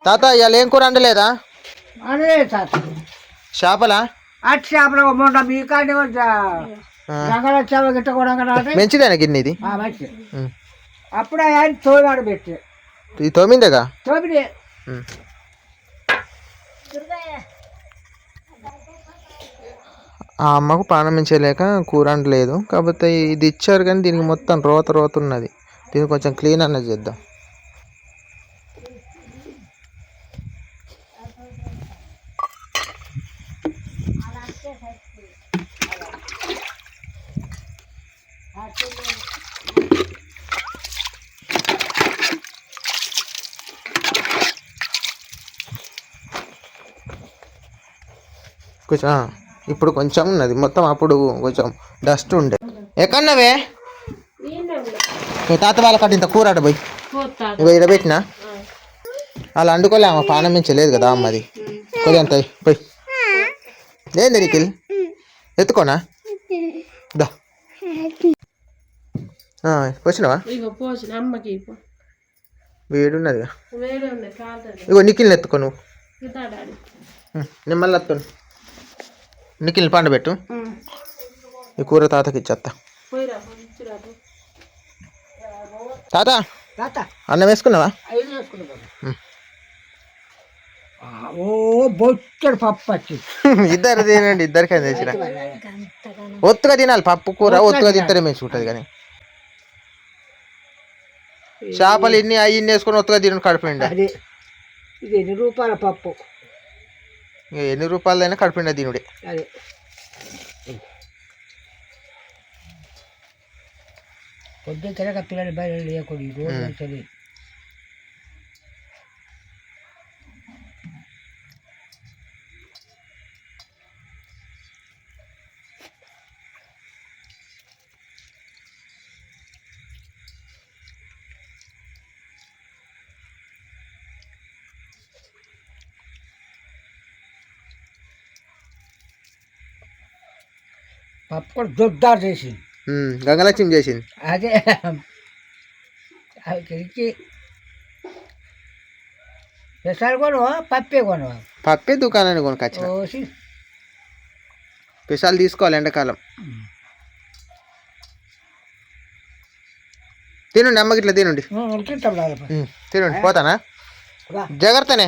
తాత ఇవాళ ఏం కూర అండలేదా? అదే తాత చేపలా? అటు చేపలు మొన్న మీ కానీ రంగల చేప గిట్ట కూడా మంచిదేనా గిన్నె ఇది? మంచిది. అప్పుడు ఆయన తోమాడు పెట్టి ఇది తోమిందేగా? తోమిడే. ఆ అమ్మకు పానం మించలేక కూర అండలేదు. కాకపోతే ఇది ఇచ్చారు కానీ దీనికి మొత్తం రోత ఉన్నది. దీనికి కొంచెం క్లీన్ అన్నది చేద్దాం. కొంచెం ఇప్పుడు కొంచెం ఉన్నది, మొత్తం అప్పుడు కొంచెం డస్ట్ ఉండే. ఎక్కడన్నావే? తాత వాళ్ళ కట్ట ఇంత కూర అట పోయి ఇగో ఇక్కడ పెట్టినా. వాళ్ళు అండుకోలే, అమ్మ పానం మించలేదు కదా అమ్మది. కొద్దిగా అంత పోయి ఏంది నిఖిల్ ఎత్తుకోనా? దా పోసినావా? వేడున్నది. ఇగో నిఖిల్ని ఎత్తుకో నువ్వు. నేను మళ్ళీ వస్తాను. నిఖిల్ని పండబెట్టు. ఈ కూర తాతకి ఇచ్చేస్తా. తాత అన్నం వేసుకున్నావా? ఓ బొచ్చడు పప్పు వచ్చింది. ఇద్దరు తినండి, ఇద్దరికైనా తెచ్చిన. ఒత్తుగా తినాలి పప్పు కూర, ఒత్తుగా తింటారే మంచిగా ఉంటుంది. కానీ చేపలు ఇన్ని వేసుకొని ఒత్తుగా తిన కడుపుండ. ఇది 2 రూపాయల పప్పు. ఎన్ని రూపాయలైనా కడుపుండ తినుడే. అదే పొద్దున తినక పిల్లలు బయట లేకూడదు. రోజు పప్పు కూడా దొడ్డారు చేసింది. గంగలక్ష్మి చేసింది. అదే అవి పెసలు కొనువా పప్పే కొనువా? పప్పే దుకాణాన్ని కొనుకొచ్చిన. పెసలు తీసుకోవాలి ఎండాకాలం. తినండి అమ్మకి ఇట్లా తినండి. తినండి పోతానా? జాగ్రత్తనే.